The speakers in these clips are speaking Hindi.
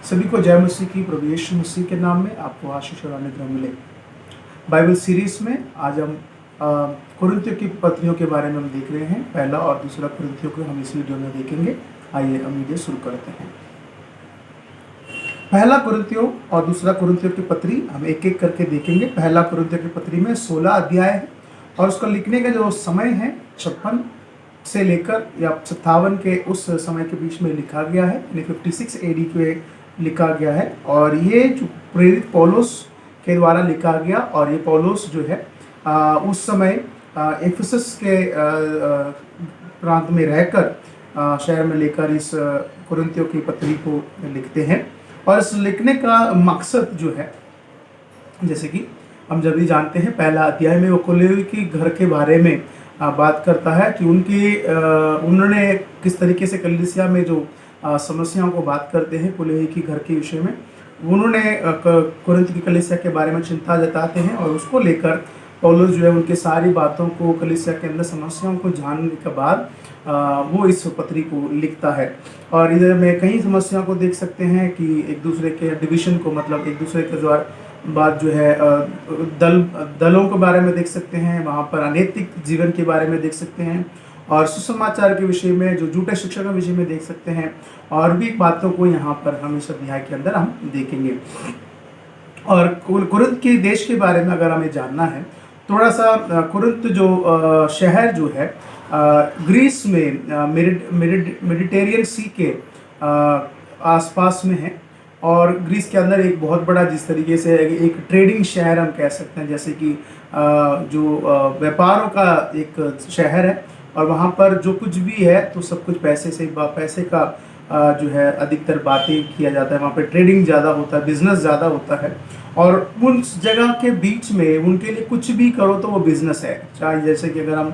सभी को जय मसीह की, प्रभु यीशु मसीह के नाम में आपको आशीष और अनुग्रह मिले। बाइबल सीरीज में आज हम कुरिन्थियों की पत्रियों के बारे में हम देख रहे हैं। पहला और दूसरा कुरिन्थियों को हम इस वीडियो में देखेंगे। आइए हम वीडियो शुरू करते हैं। पहला कुरिन्थियों और दूसरा कुरिन्थियों की पत्री हम एक एक करके देखेंगे। पहला कुरिन्थियों की पत्री में 16 अध्याय है और उसका लिखने का जो समय है 56 से लेकर या 57 के उस समय के बीच में लिखा गया है, यानी 56 AD के लिखा गया है। और ये जो प्रेरित पौलुस के द्वारा लिखा गया, और ये पौलुस जो है उस समय एफेसस के प्रांत में रहकर शहर में लेकर इस कुरिन्थियों की पत्री को लिखते हैं। और इस लिखने का मकसद जो है, जैसे कि हम जब भी जानते हैं, पहला अध्याय में वो कुलेवी की घर के बारे में बात करता है कि उन्होंने किस तरीके से कलीसिया में जो समस्याओं को बात करते हैं कुलेवी की घर के विषय में, उन्होंने कुरिन्थ की कलीसिया के बारे में चिंता जताते हैं। और उसको लेकर पौलुस जो है उनके सारी बातों को, कलीसिया के अंदर समस्याओं को जानने के बाद वो इस पत्री को लिखता है। और इधर में कई समस्याओं को देख सकते हैं कि एक दूसरे के डिवीजन को, मतलब एक दूसरे के द्वारा बात जो है दलों के बारे में देख सकते हैं, वहाँ पर अनैतिक जीवन के बारे में देख सकते हैं, और सुसमाचार के विषय में, जो झूठे शिक्षा के विषय में देख सकते हैं। और भी बातों को यहाँ पर हम इस अध्याय के अंदर हम देखेंगे। और कुरिन्थ के देश के बारे में अगर हमें जानना है, थोड़ा सा कुरिन्थ जो शहर जो है ग्रीस में मेडिटेरियन सी के आसपास में है। और ग्रीस के अंदर एक बहुत बड़ा, जिस तरीके से एक ट्रेडिंग शहर हम कह सकते हैं, जैसे कि जो व्यापारों का एक शहर है। और वहाँ पर जो कुछ भी है तो सब कुछ पैसे का जो है अधिकतर बातें किया जाता है। वहाँ पर ट्रेडिंग ज़्यादा होता है, बिजनेस ज़्यादा होता है। और उन जगह के बीच में उनके लिए कुछ भी करो तो वो बिजनेस है। चाहे जैसे कि अगर हम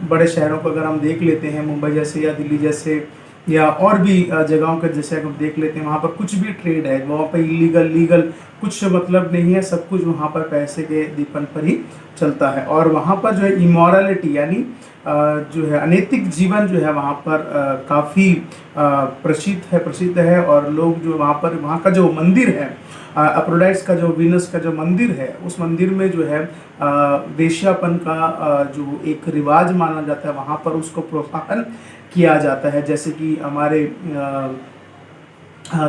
बड़े शहरों को अगर हम देख लेते हैं, मुंबई जैसे या दिल्ली जैसे या और भी जगहों के जैसे हम देख लेते हैं, वहाँ पर कुछ भी ट्रेड है, वहाँ पर इलीगल लीगल कुछ मतलब नहीं है। सब कुछ वहाँ पर पैसे के दीपन पर ही चलता है। और वहाँ पर जो है इमोरलिटी, यानी जो है अनैतिक जीवन जो है वहाँ पर काफ़ी प्रसिद्ध है। और लोग जो वहाँ का जो मंदिर है, अप्रोडाइट्स का जो वीनस का जो मंदिर है, उस मंदिर में जो है वेश्यापन का जो एक रिवाज माना जाता है, वहाँ पर उसको प्रोत्साहन किया जाता है। जैसे कि हमारे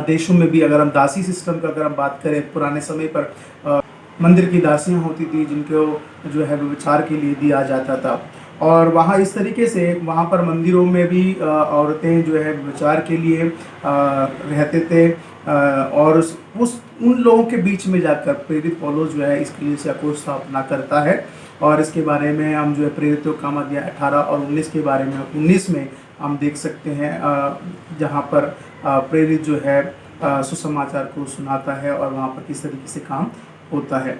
देशों में भी अगर हम दासी सिस्टम का अगर हम बात करें, पुराने समय पर मंदिर की दासियां होती थी जिनको जो है व्यभिचार के लिए दिया जाता था। और वहाँ इस तरीके से वहाँ पर मंदिरों में भी औरतें जो है व्यभिचार के लिए रहते थे। और उन लोगों के बीच में जाकर प्रेरित पौलुस जो है इस कलीसिया को स्थापना करता है। और इसके बारे में हम जो है प्रेरितों का अध्याय 18 और 19 के बारे में 19 में हम देख सकते हैं, जहाँ पर प्रेरित जो है सुसमाचार को सुनाता है और वहाँ पर किस तरीके से काम होता है।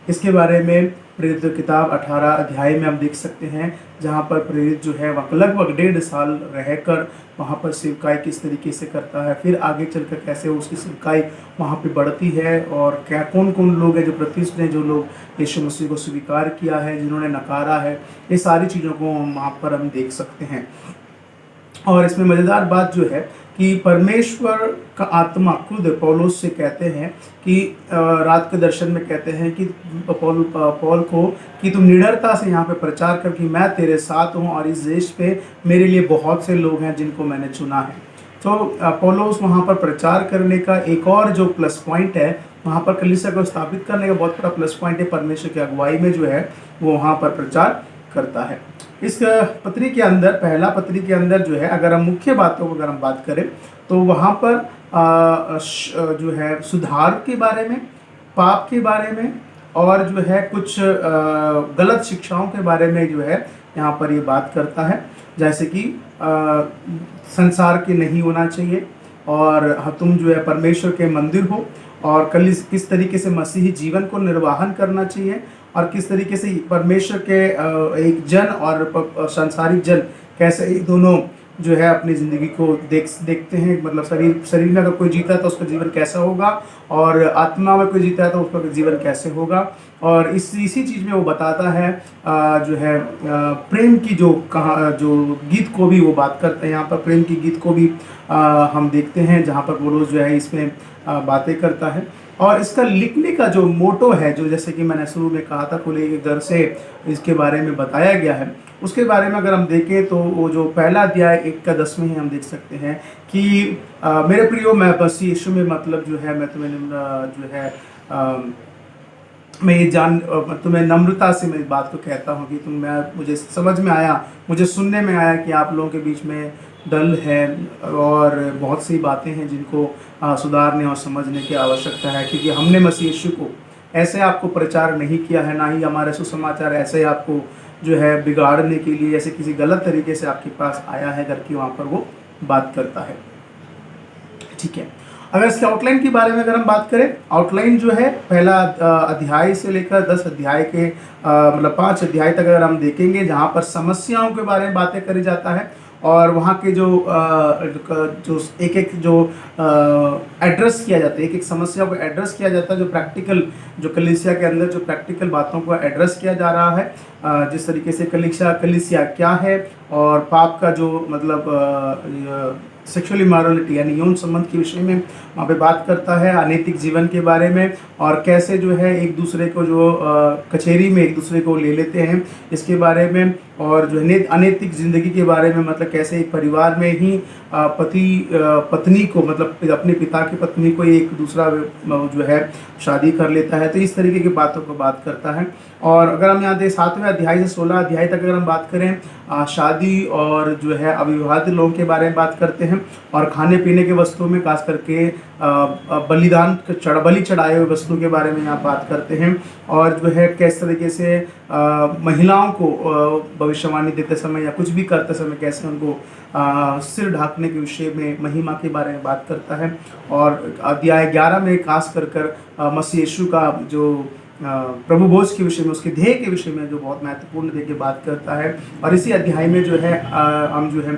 इसके बारे में प्रेरित किताब 18 अध्याय में हम देख सकते हैं, जहाँ पर प्रेरित जो है लगभग 1.5 साल रहकर वहाँ पर सेवकाई किस तरीके से करता है। फिर आगे चलकर कैसे उसकी सेवकाई वहाँ पे बढ़ती है, और क्या कौन कौन लोग हैं जो प्रतिष्ठित हैं, जो लोग यीशु मसीह को स्वीकार किया है, जिन्होंने नकारा है, ये सारी चीज़ों को वहाँ पर हम देख सकते हैं। और इसमें मज़ेदार बात जो है कि परमेश्वर का आत्मा खुद पौलुस से कहते हैं कि रात के दर्शन में कहते हैं कि पौल को कि तुम निडरता से यहाँ पे प्रचार कर कि मैं तेरे साथ हूँ, और इस देश पे मेरे लिए बहुत से लोग हैं जिनको मैंने चुना है। तो पौलुस वहाँ पर प्रचार करने का एक और जो प्लस पॉइंट है, वहाँ पर कलीसिया को स्थापित करने का बहुत बड़ा प्लस पॉइंट है। परमेश्वर की अगुवाई में जो है वो वहाँ पर प्रचार करता है। इस पत्री के अंदर, पहला पत्री के अंदर जो है, अगर हम मुख्य बातों को अगर हम बात करें तो वहाँ पर जो है सुधार के बारे में, पाप के बारे में, और जो है कुछ गलत शिक्षाओं के बारे में जो है यहाँ पर ये बात करता है। जैसे कि संसार के नहीं होना चाहिए, और तुम जो है परमेश्वर के मंदिर हो, और किस तरीके से मसीही जीवन को निर्वाहन करना चाहिए, और किस तरीके से परमेश्वर के एक जन और सांसारिक जन कैसे ये दोनों जो है अपनी ज़िंदगी को देखते हैं। मतलब शरीर में अगर कोई जीता है तो उसका जीवन कैसा होगा, और आत्मा में कोई जीता है तो उसका जीवन कैसे होगा। और इसी चीज़ में वो बताता है जो है प्रेम की जो गीत को भी वो बात करते हैं। यहाँ पर प्रेम की गीत को भी हम देखते हैं, जहाँ पर पौलुस जो है इसमें बातें करता है। और इसका लिखने का जो मोटो है, जो जैसे कि मैंने शुरू में कहा था, खुले के घर से इसके बारे में बताया गया है, उसके बारे में अगर हम देखें तो वो जो पहला अध्याय 1 का 10 में ही हम देख सकते हैं कि मेरे प्रियो, मैं बस यीशु में मतलब जो है मैं तुम्हें जो है मैं ये तुम्हें नम्रता से मैं इस बात को कहता हूँ कि मुझे समझ में आया, मुझे सुनने में आया कि आप लोगों के बीच में डल है और बहुत सी बातें हैं जिनको सुधारने और समझने की आवश्यकता है, क्योंकि हमने मसीह यीशु को ऐसे आपको प्रचार नहीं किया है, ना ही हमारे सुसमाचार ऐसे आपको जो है बिगाड़ने के लिए ऐसे किसी गलत तरीके से आपके पास आया है करके वहाँ पर वो बात करता है। ठीक है, अगर इसके आउटलाइन के बारे में अगर हम बात करें, आउटलाइन जो है पहला अध्याय से लेकर 10 अध्याय के मतलब 5 अध्याय तक अगर हम देखेंगे, जहाँ पर समस्याओं के बारे में बातें करी जाता है और वहाँ के जो एक जो एड्रेस किया जाता है, एक समस्या को एड्रेस किया जाता है, जो प्रैक्टिकल, जो कलीसिया के अंदर जो प्रैक्टिकल बातों को एड्रेस किया जा रहा है, जिस तरीके से कलीसिया क्या है और पाप का जो मतलब सेक्सुअल इमोरलिटी यानी यौन संबंध के विषय में वहाँ पे बात करता है, अनैतिक जीवन के बारे में, और कैसे जो है एक दूसरे को जो कचहरी में एक दूसरे को ले लेते हैं इसके बारे में, और जो है अनैतिक ज़िंदगी के बारे में, मतलब कैसे एक परिवार में ही पति पत्नी को, मतलब अपने पिता की पत्नी को एक दूसरा जो है शादी कर लेता है। तो इस तरीके की बातों को बात करता है। और अगर हम यहाँ 7वें अध्याय से 16 अध्याय तक अगर हम बात करें, शादी और जो है अविवाहित लोगों के बारे में बात करते हैं, और खाने पीने के वस्तुओं में खास करके बलि चढ़ाए हुए वस्तुओं के बारे में यहाँ बात करते हैं, और जो है किस तरीके से महिलाओं को भविष्यवाणी देते समय या कुछ भी करते समय कैसे उनको सिर ढाकने के विषय में, महिमा के बारे में बात करता है। और अध्याय 11 में खास कर मसीह यीशु का जो प्रभु भोज के विषय में, उसके ध्येय के विषय में जो बहुत महत्वपूर्ण ध्येय की बात करता है। और इसी अध्याय में जो है हम जो है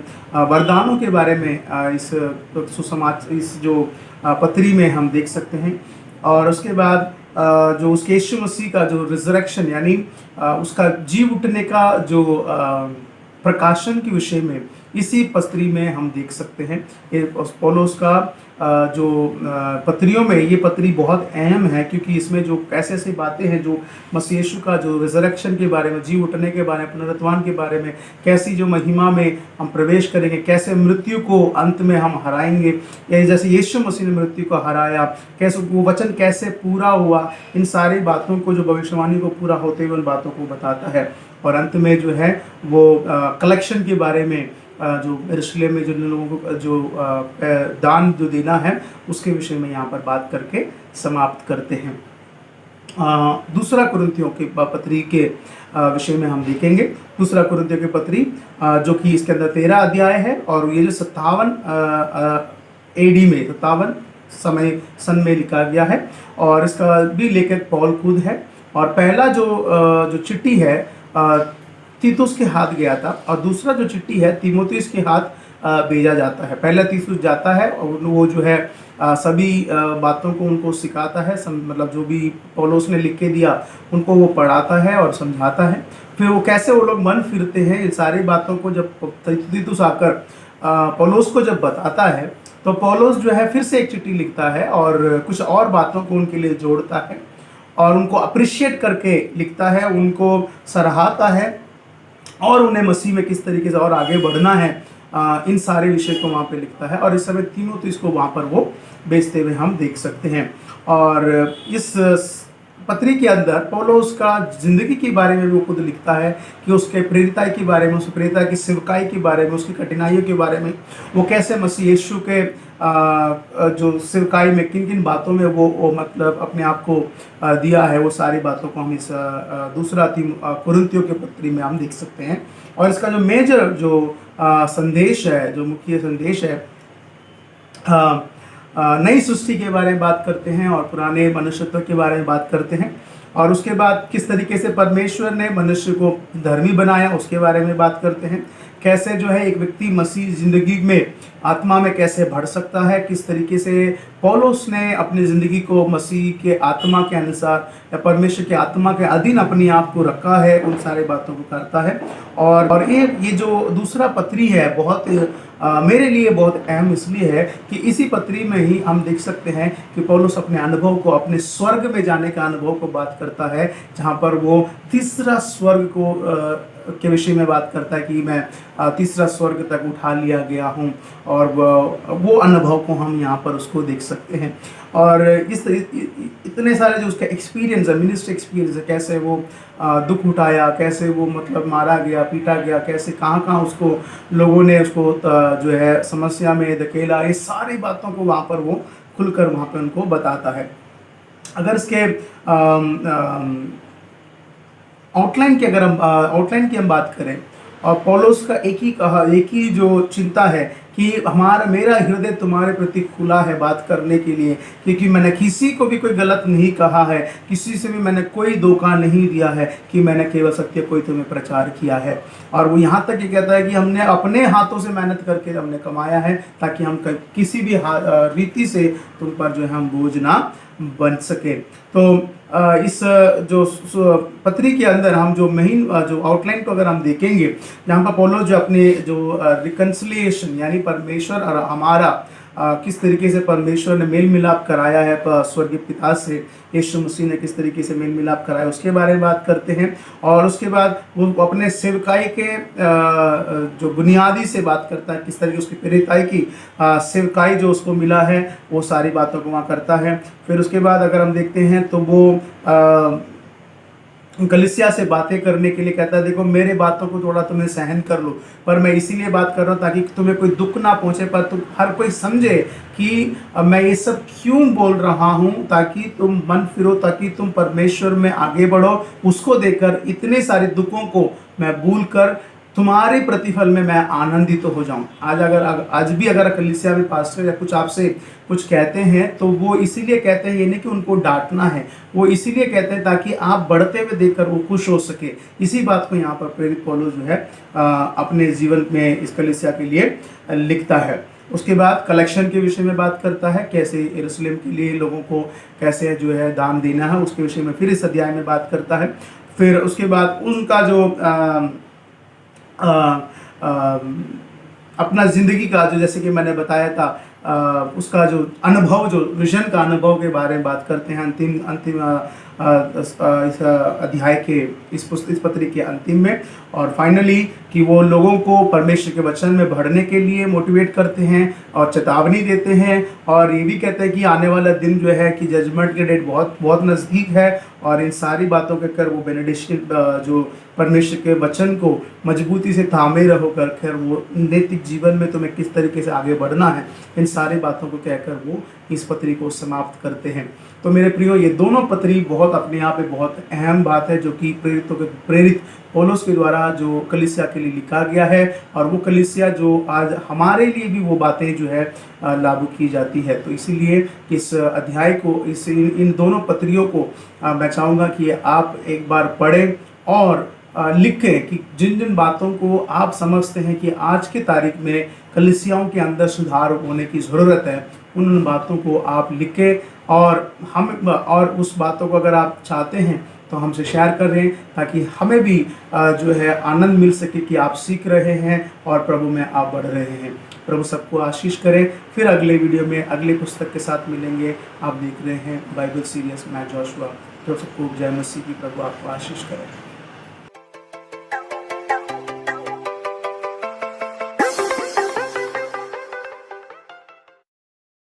वरदानों के बारे में इस जो पत्री में हम देख सकते हैं। और उसके बाद जो उसके यीशु मसीह का जो रिजरेक्शन यानी उसका जी उठने का जो प्रकाशन के विषय में इसी पत्री में हम देख सकते हैं। ये पौलुस का जो पत्रियों में ये पत्री बहुत अहम है, क्योंकि इसमें जो कैसे ऐसी बातें हैं जो मसीह यीशु का जो रिजरेक्शन के बारे में, जी उठने के बारे में, पुनरुत्थान के बारे में, कैसी जो महिमा में हम प्रवेश करेंगे, कैसे मृत्यु को अंत में हम हराएंगे, या जैसे यीशु मसीह ने मृत्यु को हराया, कैसे वो वचन कैसे पूरा हुआ, इन सारी बातों को, जो भविष्यवाणी को पूरा होते हुए उन बातों को बताता है। और अंत में जो है वो कलेक्शन के बारे में, जो यरूशलेम में जो लोगों को जो दान जो देना है उसके विषय में यहाँ पर बात करके समाप्त करते हैं। दूसरा कुरिन्थियों की पत्री के विषय में हम देखेंगे। दूसरा कुरिन्थियों की पत्री जो कि इसके अंदर 13 अध्याय है, और ये जो 57 AD में 57 सन में लिखा गया है, और इसका भी लेखक पौल खुद है। और पहला जो चिट्ठी है तीतुस के हाथ गया था, और दूसरा जो चिट्ठी है तीमुथियुस के हाथ भेजा जाता है। पहला तीतुस जाता है और वो जो है सभी बातों को उनको सिखाता है, मतलब जो भी पौलुस ने लिख के दिया उनको वो पढ़ाता है और समझाता है। फिर वो कैसे वो लोग मन फिरते हैं, इन सारी बातों को जब तीतुस आकर पौलुस को जब बताता है, तो पौलुस जो है फिर से एक चिट्ठी लिखता है और कुछ और बातों को उनके लिए जोड़ता है, और उनको अप्रिशिएट करके लिखता है, उनको सराहता है, और उन्हें मसीह में किस तरीके से और आगे बढ़ना है, इन सारे विषय को वहाँ पे लिखता है। और इस समय तीमुथियुस को वहाँ पर वो भेजते हुए हम देख सकते हैं। और इस पत्री के अंदर पौलुस का ज़िंदगी के बारे में भी वो खुद लिखता है कि उसके प्रेरिताई के बारे में, उसके प्रेरिताई की सेवकाई के बारे में, उसकी कठिनाइयों के बारे में, वो कैसे मसीह यीशु के जो सेवकाई में किन किन बातों में वो मतलब अपने आप को दिया है, वो सारी बातों को हम इस दूसरा कुरिन्थियों के पत्री में हम देख सकते हैं। और इसका जो मेजर जो संदेश है, जो मुख्य संदेश है, नई सृष्टि के बारे में बात करते हैं और पुराने मनुष्यत्व के बारे में बात करते हैं। और उसके बाद किस तरीके से परमेश्वर ने मनुष्य को धर्मी बनाया उसके बारे में बात करते हैं। कैसे जो है एक व्यक्ति मसीह जिंदगी में आत्मा में कैसे बढ़ सकता है, किस तरीके से पौलुस ने अपनी ज़िंदगी को मसीह के आत्मा के अनुसार या परमेश्वर के आत्मा के अधीन अपने आप को रखा है, उन सारे बातों को करता है। और ये जो दूसरा पत्री है बहुत मेरे लिए बहुत अहम इसलिए है कि इसी पत्री में ही हम देख सकते हैं कि पौलुस अपने अनुभव को, अपने स्वर्ग में जाने का अनुभव को बात करता है, जहाँ पर वो तीसरा स्वर्ग को के विषय में बात करता है कि मैं तीसरा स्वर्ग तक उठा लिया गया हूँ, और वो अनुभव को हम यहाँ पर उसको देख सकते हैं। और इतने सारे जो उसका एक्सपीरियंस है, मिनिस्ट्री एक्सपीरियंस है, कैसे वो दुख उठाया, कैसे वो मतलब मारा गया, पीटा गया, कैसे कहाँ कहाँ उसको लोगों ने उसको जो है समस्या में धकेला, ये सारी बातों को वहाँ पर वो खुलकर वहाँ पर उनको बताता है। अगर इसके आउटलाइन की हम बात करें, और पौलुस का एक ही जो चिंता है कि मेरा हृदय तुम्हारे प्रति खुला है बात करने के लिए, क्योंकि मैंने किसी को भी कोई गलत नहीं कहा है, किसी से भी मैंने कोई धोखा नहीं दिया है, कि मैंने केवल सत्य को ही तुम्हें प्रचार किया है। और वो यहाँ तक ये कहता है कि हमने अपने हाथों से मेहनत करके हमने कमाया है, ताकि हम किसी भी रीति से तुम पर जो है हम बोझ ना बन सके। तो इस जो पत्री के अंदर हम जो मेन जो आउटलाइन को अगर हम देखेंगे, जहाँ पर पौलुस जो अपने जो रिकन्सिलिएशन यानी परमेश्वर और हमारा किस तरीके से परमेश्वर ने मेल मिलाप कराया है स्वर्गीय पिता से, यीशु मसीह ने किस तरीके से मेल मिलाप कराया उसके बारे में बात करते हैं। और उसके बाद वो अपने सेवकाई के जो बुनियादी से बात करता है, किस तरीके उसकी प्रेरिताई की सेवकाई जो उसको मिला है, वो सारी बातों को वहाँ करता है। फिर उसके बाद अगर हम देखते हैं तो वो कलीसिया से बातें करने के लिए कहता है, देखो मेरे बातों को थोड़ा तुम्हें सहन कर लो, पर मैं इसीलिए बात कर रहा हूँ ताकि तुम्हें कोई दुख ना पहुँचे, पर तुम हर कोई समझे कि मैं ये सब क्यों बोल रहा हूँ, ताकि तुम मन फिरो, ताकि तुम परमेश्वर में आगे बढ़ो। उसको देखकर इतने सारे दुखों को मैं भूल कर तुम्हारे प्रतिफल में मैं आनंदित हो जाऊं। आज भी अगर कलीसिया में पास्टर या कुछ आपसे कुछ कहते हैं तो वो इसीलिए कहते हैं, ये नहीं कि उनको डांटना है, वो इसीलिए कहते हैं ताकि आप बढ़ते हुए देखकर वो खुश हो सके। इसी बात को यहाँ पर प्रेरित पौलुस जो है अपने जीवन में इस कलीसिया के लिए लिखता है। उसके बाद कलेक्शन के विषय में बात करता है, कैसे यरूशलेम के लिए लोगों को कैसे जो है दान देना है, उसके विषय में फिर इस अध्याय में बात करता है। फिर उसके बाद उनका जो अपना ज़िंदगी का जो, जैसे कि मैंने बताया था, उसका जो अनुभव, जो विजन का अनुभव के बारे में बात करते हैं अंतिम इस अध्याय के इस पत्री के अंतिम में। और फाइनली कि वो लोगों को परमेश्वर के वचन में बढ़ने के लिए मोटिवेट करते हैं और चेतावनी देते हैं, और ये भी कहते हैं कि आने वाला दिन जो है कि जजमेंट के डेट बहुत बहुत नज़दीक है, और इन सारी बातों के कर वो बेनेडिक्शन जो परमेश्वर के वचन को मजबूती से थामे रहो कर खैर वो नैतिक जीवन में तुम्हें किस तरीके से आगे बढ़ना है, इन सारी बातों को कहकर वो इस पत्री को समाप्त करते हैं। तो मेरे प्रियो, ये दोनों पत्री बहुत अपने आप में बहुत अहम बात है, जो कि प्रेरित पौलुस के द्वारा जो कलीसिया के लिए लिखा गया है, और वो कलीसिया जो आज हमारे लिए भी वो बातें जो है लागू की जाती है। तो इसीलिए इस अध्याय को, इन दोनों पत्रियों को मैं चाहूँगा कि आप एक बार पढ़ें और लिखें कि जिन जिन बातों को आप समझते हैं कि आज की तारीख में कलीसियाओं के अंदर सुधार होने की ज़रूरत है, उन बातों को आप लिखें, और उस बातों को अगर आप चाहते हैं तो हमसे शेयर कर रहे हैं, ताकि हमें भी जो है आनंद मिल सके कि आप सीख रहे हैं और प्रभु में आप बढ़ रहे हैं। प्रभु सबको आशीष करें। फिर अगले वीडियो में अगले पुस्तक के साथ मिलेंगे। आप देख रहे हैं बाइबल सीरीज, मैं जोशुआ। प्रभु सबको जय मसीह की, प्रभु आपको आशीष करें।